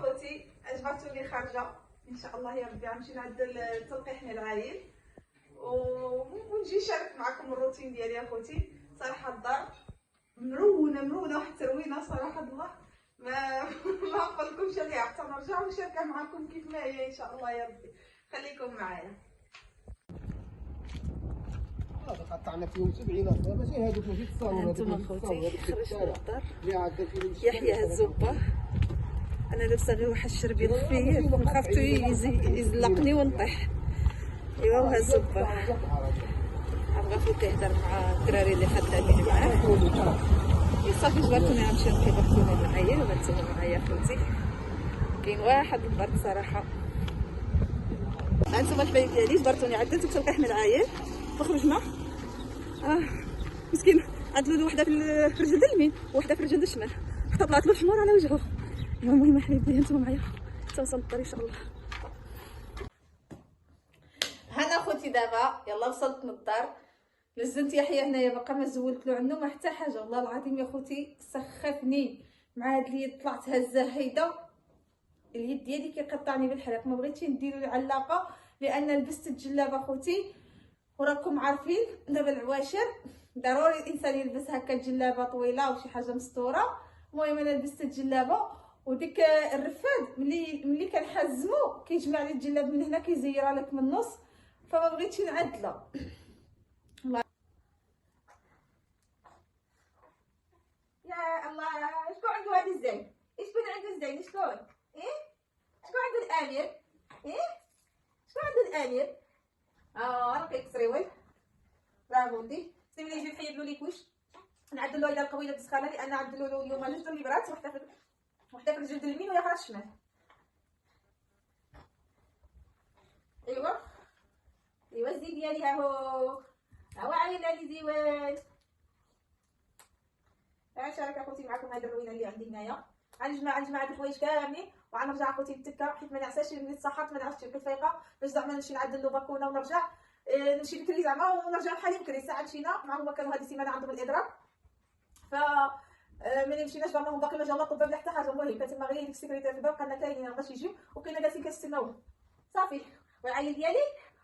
اخوتي عجبتوني خارجه ان شاء الله يا ربي غنمشي نعدل التلقيح ديال العايل ونجي نشارك معكم الروتين ديالي اخوتي. صراحه الدار مرونه واحد التروينه صراحه الله ما ما نقولكمش عليها حتى نرجع ونشاركها معكم كيف ما هي ان شاء الله يا ربي. خليكم معايا. هذا قطعنا فيهم 70 اخرى ماشي هذوك ماشي تصاور. هانتوما اخوتي خرجنا للدار يحيى الزبه. انا لابسه غير واحد الشربي خفيف نخاف يزلقني ونطيح. ايوا وها الزبه بغا خوتي يهضر مع الدراري اللي خدامين معاه. صافي جبرتوني غنمشي نقي بارتوني معايا وغنتسناو معايا خوتي. كاين واحد البرد صراحه. هانتوما الحبايب ديالي جبرتوني عدلت التلقيح من العايل وخرجنا. مسكين عدلوا له وحده في الرجل اليمين وحده في الرجل الشمال حتى طلعت له الحمار على وجهه. المهم الحبايب ديالي هانتوما معايا حتى وصلت الطريق ان شاء الله. هنا خوتي دابا يلا وصلت من الدار. نزلت يحيى هنايا باقا ما زولت له عنده ما حتى حاجه. والله العظيم يا خوتي سخفني مع هاد اليد طلعت هزه هيدا. اليد ديالي كيقطعني بالحريق. ما بغيتش ندير العلاقه لان لبست الجلابه خوتي وراكم عارفين دابا العواشر ضروري الانسان يلبس هكا جلابه طويله وشي حاجه مستوره. المهم انا لبست الجلابه وديك الرفاد ملي كنحزمو كيجمع لي الجلاب من هنا كيزيرها لك من النص فما بغيتش نعدلها. يا الله شكون عنده هذا الزين؟ شكون عنده الزين؟ شكون؟ شكون عنده الامير؟ شكون عنده الامير؟ راه كيكسريوي. برافو ولدي. سير لي يجي نحيد له ليك واش نعدل له اذا القويله بالسخانه لان عدلوا له اليوم جوج الليبرات وحده في الرجل اليمين والاخرى الشمال. ايوا الزي ديالي ها هو عايله لي زيوان. غنشارك اخوتي معكم هذه الروينه اللي عندي هنايا. غنجمع هاد الحوايج كاملين وغنرجع اخوتي للتكه حيت ما نعساش ملي تسحرت ما نعرفش بقيت فايقه باش زعما نمشي نعدل له باكونه ونرجع نمشي بكري زعما ونرجع بحالي بكري. ساعه مشينا مع هما كانوا هذه السيمانه عندهم الاضراب ف ملي مشيناش باغا باقي ما جاو لا طباب لا حتى حاجه. المهم كانت تما غير ديك السيكريتير في الباب قالنا كاينين مابغاش يجيو وكاينه جالسين كنستناوهم صافي. والعيل ديالي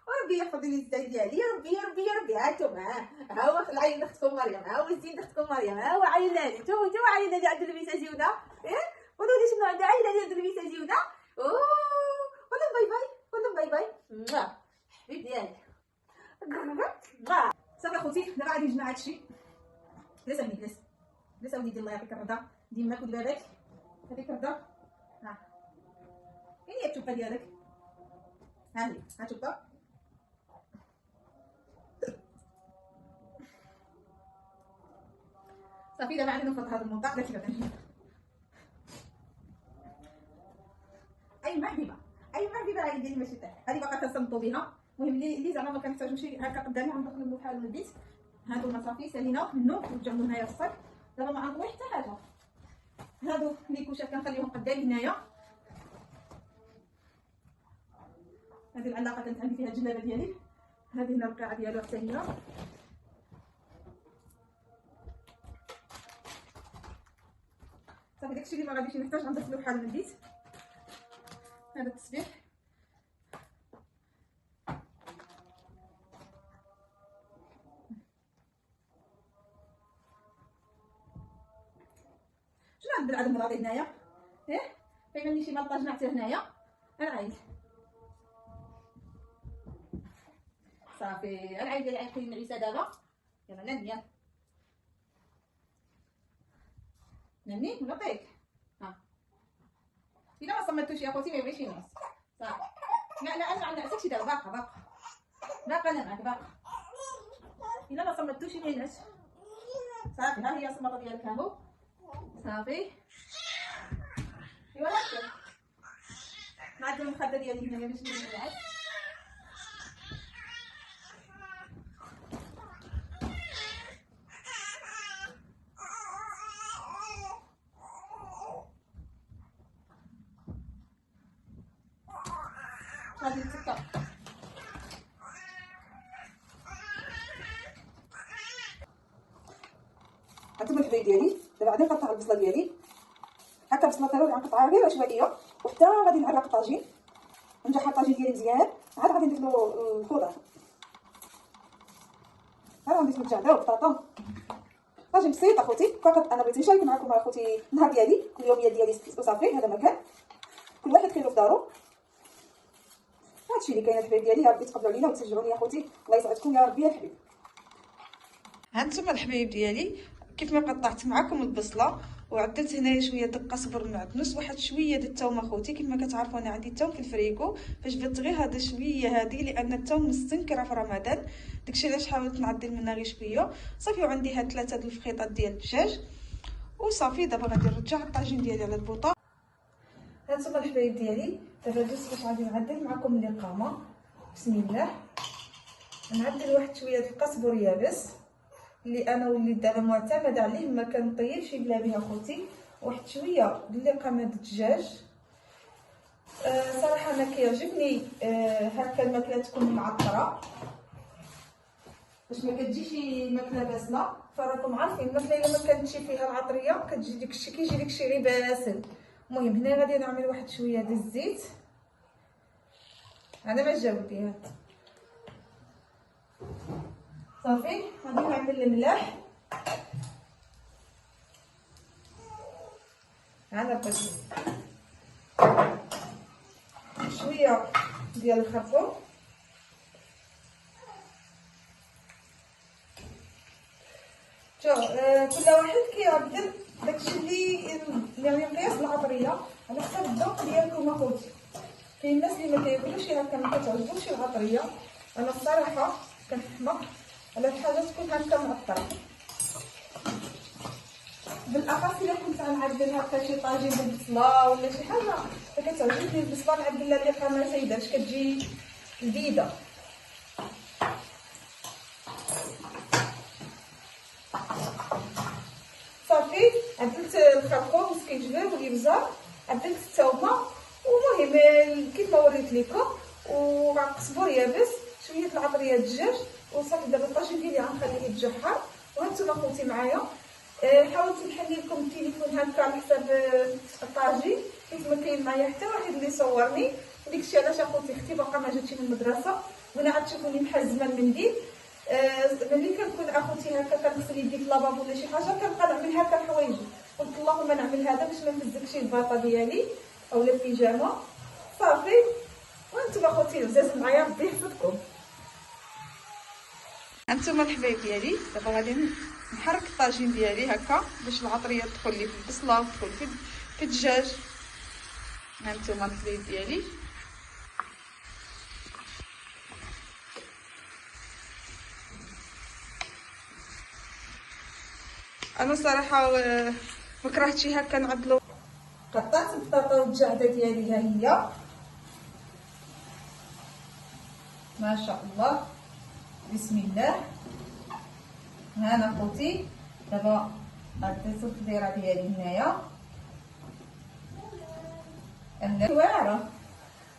وربي يحفظ لي الزين ديالي يا ربي يا ربي يا ربي. هانتوما ها هو العيل اختكم مريم ها هو الزين اختكم مريم ها هو عيل لالي تو عيل لالي عنده لبسه زيونه. قولوا لي شنو عنده عيل لالي عنده لبسه زيونه. قولوا باي باي قولوا باي باي حبيب ديالي. صافي اخوتي دابا غادي نجمع هادشي. جلس اوليدي جلس اوليدي الله يعطيك الرضا ديما كل بابك هذيك الرضا. فين هي التوبه ديالك؟ ها هي ها التوبه. صافي دابا عندنا نفرط هذا الموضوع داك اللي اي محبيبه هاي ديالي ماشي تاعي هذه باقا كنصنتو بها. المهم اللي زعما ما كنحتاجوش هكا قدامي غندخل منه بحال من البيت. هادو ما صافي سالينا منه ورجعوا هنايا الصك. دابا ما غنطوي حتى حاجه. هادو اللي كوشات كنخليهم قدامي هنايا. هذه العلاقه كانت عندي فيها الجلابه ديالي. هذه هنا القاعه ديالو حتى هي. صافي داكشي اللي ما غاديش نحتاج غنغسلو بحال من البيت. هذا التسبيح شنو عند العدم المراضي هنايا؟ كاينه شي مالطاج نعتي هنايا العيد. صافي العيد ديالي عيد كاين عيسى دابا. يلا نام يلا نامي ونعطيك. الا ما صمتوش يا اخوتي ما يبغيش ينعس صافي. لا انا ما نعسكش دابا باقا انا معاك باقا. الا ما صمتوش ما ينعس صافي. ها هي الصمته ديالك اهو صافي. ايوا هاكا نعدل المخده ديالي هنايا باش ننعس. غادي نتكا هانتوما الحبايب ديالي. دابا غادي نقطع البصله ديالي هكا هكا بصله اللي غنقطعها غير عشوائيه، وحتى غادي نعرق الطاجين ونجحر الطاجين ديالي مزيان. عاد غادي نضيف له الخضر، ها غنضيف له الجعده والبطاطا. طاجين بسيط اخوتي، فقط انا بغيت نشارك معكم اخوتي النهار ديالي، اليوميه ديالي وصافي. هذا ما كان، كل واحد خيرو في دارو. هادشي اللي كاين الحبايب ديالي، يا ربي تقبلوا علينا وتشجعوني اخوتي، الله يسعدكم يا ربي يا الحبيب. هانتوما الحبايب ديالي كيف ما قطعت معكم البصله وعدلت هنايا شويه دقه صبر معدنوس، واحد شويه ديال الثوم اخوتي. كما كتعرفوا انا عندي الثوم في الفريكو، فجبت غير هذا شويه هذه لان الثوم مستنكره في رمضان، داكشي علاش حاولت نعدل منها غير شويه صافي. وعندي هاد 3 الفخيطات ديال الدجاج وصافي. دابا غادي نرجع الطاجين ديالي على البوطه. هانتوما الحبايب ديالي دابا دوزت باش غادي نعدل معكم الاقامه. بسم الله. نعدل واحد شويه د القزبر يابس اللي انا وليت دابا معتمده عليه، ما كنطيبش بلا به اخوتي. واحد شويه ديال الاقامه د الدجاج. صراحه انا كيعجبني هكا الماكله تكون معطره باش ما كتجيش الماكله باسله. فراكم عارفين الماكله الا ما كانتش فيها العطريه كتجي داكشي كيجي داكشي غير باسل. المهم هنا غادي نعمل واحد شويه ديال الزيت على ما جاوبتي هاد صافي. غادي نعمل الملح على بس شويه ديال الخرفوم. كل واحد كيعدل داكشي اللي يعني مقياس العطريه على حسب الذوق ديالكم اخوتي. كاين الناس اللي ما كياكلوش هكا، ما كتعجبوش العطريه. انا الصراحه كنحمق على الحاجه تكون هكا معطره، بالاخص الا كنت غنعدل هكا شي طاجين بالبصله ولا شي حاجه فكتعجبني البصله نعدل لها الاقامه سايده باش كتجي لذيذه. صافي عدلت الخرقوم والسكينجبير والابزار، عدلت الثومه، ومهم كيف ما وريت لكم، وقزبر يابس شويه العطريه الدجاج وصافي. دابا الطاجين ديالي غنخليه يتجحر. وهانتوما اخوتي معايا حاولت نحل لكم التليفون هكا على حساب الطاجين حيت ما كاين معايا حتى واحد اللي صورني، وداكشي علاش اخوتي اختي باقا ما جاتش من المدرسه وانا عاد تشوفوني محزمه المنديل. ملي كنكون اخوتي هكا كنغسل يدي في لابابو ولا شي حاجه كنبقى نعمل هكا الحوايج، قلت اللهم نعمل هذا باش ما نفزكش الباطه ديالي اولا البيجامه صافي. وانتم اخوتي العزاز معايا ربي يحفظكم. هانتوما الحبايب ديالي دابا غادي نحرك الطاجين ديالي هكا باش العطريه تدخل لي في البصله وتدخل في الدجاج. هانتوما الحبايب ديالي انا صراحه ما كرهتش هكا نعدلو. قطعت البطاطا والجعده ديالي ها هي ما شاء الله. بسم الله. هانا خوتي دابا غديت الخضيره ديالي هنايا واعره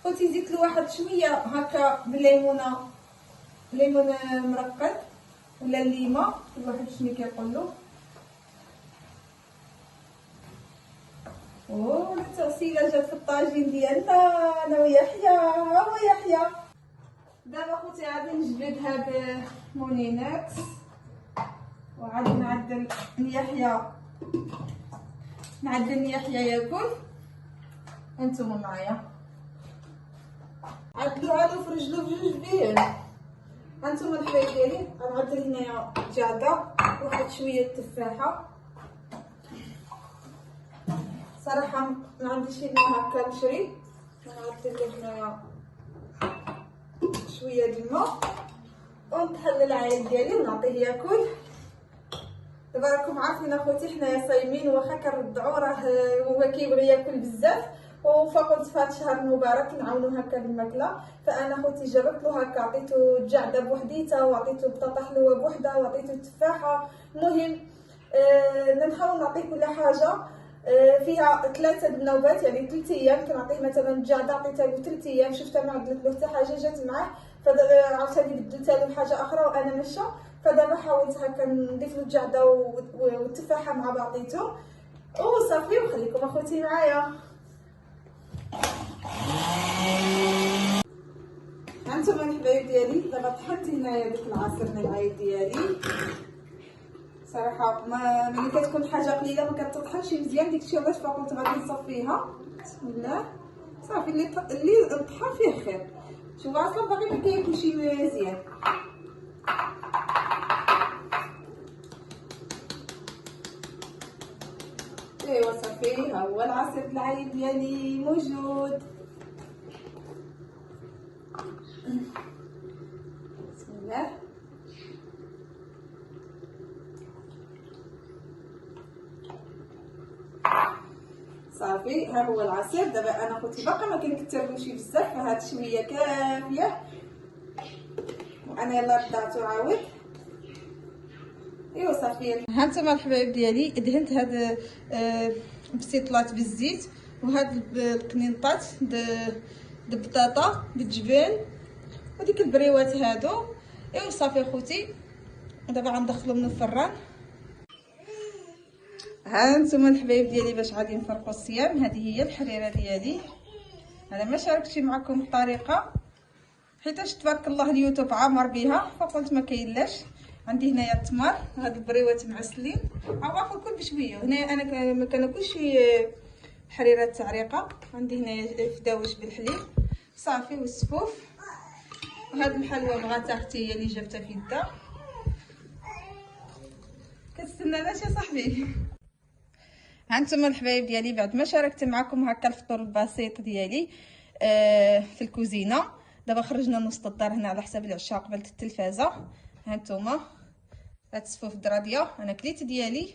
خوتي. زدت له واحد شويه هكا بالليمونه، ليمون مرقد ولا الليمه كل واحد شنو كيقول له. التغسيله جات في الطاجين ديالنا انا ويحيى ويحيى. دابا خوتي غادي نجبد هاد مونيناكس وغادي نعدل يحيى ياكل. هانتوما معايا عدلو في رجلو بجوج بيهم. هانتوما الحبايب ديالي غنعدل هنايا جعده واحد شويه تفاحه. صراحه ما عنديش هنا هكا نشري، غنعدل هنايا شويه د الماء ونحل العين ديالي ونعطيه ياكل. دابا راكم عارفين اخوتي حنايا صايمين واخا كنردعو راه هو كيبغي ياكل بزاف، فقلت في هذا الشهر المبارك نعاونو هكا بالماكله. فانا اخوتي جربت له هكا، عطيتو الجعده بوحديتها وعطيتو بطاطا حلوه بوحدها وعطيتو التفاحه. المهم نحاول نعطيه كل حاجه فيها 3 النوبات يعني 3 ايام. كنعطيه مثلا الجعده عطيتها له 3 ايام شفتها ما عدلت له حتى حاجه جات معاه، فعاوتاني بدلتها له حاجه اخرى وانا ماشيه. فدابا حاولت هكا نضيف له الجعده والتفاحه مع بعضيتهم. وصافي. وخليكم اخوتي معايا. هانتوما الحبايب ديالي دابا طحنت هنايا ديك العصير العايد ديالي. صراحه ملي كتكون حاجه قليله ما كتطحنش مزيان ديكشي، علاش فقلت غادي نصفيها. بسم الله. صافي اللي طحن فيه خير. شوفوا اصلا باقي ما كياكلش مزيان. ايوا صافي، ها هو العصير العايد ديالي موجود. بسم الله. صافي ها هو العصير. دابا انا خوتي باقا ما كنكثرلوش بزاف، فهاد شويه كافيه. وانا يلا رضعت عاود. ايوا صافي. هانتوما الحبايب ديالي دهنت هاد بسيطلات بالزيت، وهاد القنينطات د البطاطا بالجبن وديك البريوات هادو. ايوا صافي خوتي، دابا غندخلو من الفران. ها نتوما الحبايب ديالي باش غادي نفرقوا الصيام. هذه هي الحريره ديالي. انا ما شاركتش معكم الطريقه حيتاش تبارك الله اليوتيوب عامر بها، فقلت ما كاينلاش. عندي هنايا التمر، هاد البريوات معسلين، عواف كل بشويه. هنايا انا ما كناكلش حريره التعريقه. عندي هنايا فداوش بالحليب صافي والسفوف. وهاد الحلوه بغات اختي هي اللي جابتها في يدها. كتستناناش يا صاحبي. هانتوما الحبايب ديالي بعد ما شاركت معكم هكا الفطور البسيط ديالي في الكوزينه، دابا خرجنا لوسط الدار هنا على حساب العشاء قبلت التلفازه. هانتوما هاد الصفوف دراديه انا كليت ديالي.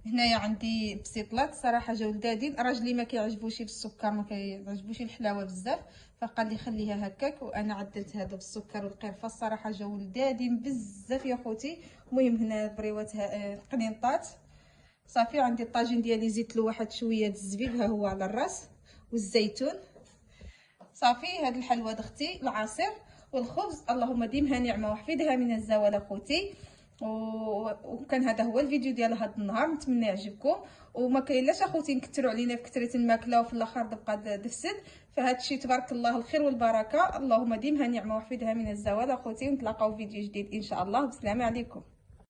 هنايا عندي بسيطلات صراحه جاو لذاذين. راجلي ما كيعجبوش بالسكر، ما كيعجبوش الحلاوه بزاف، فقال لي خليها هكاك. وانا عدلت هذا بالسكر والقرفه، الصراحه جاو لذاذين بزاف يا خوتي. المهم هنا بريوات قنينطات صافي. عندي الطاجين ديالي زدت له واحد شويه الزبيب ها هو على الراس والزيتون صافي. هاد الحلوه دختي العصير والخبز، اللهم ديمها نعمه واحفظها من الزوال اخوتي. وكان هذا هو الفيديو ديال هذا النهار، نتمنى يعجبكم. وما كاينلاش اخوتي نكثروا علينا في كثره الماكله وفي الاخر تبقى دفسد. فهاد الشيء تبارك الله الخير والبركه، اللهم ديمها نعمه واحفظها من الزوال اخوتي. ونتلاقاو في فيديو جديد ان شاء الله. بسلامه عليكم.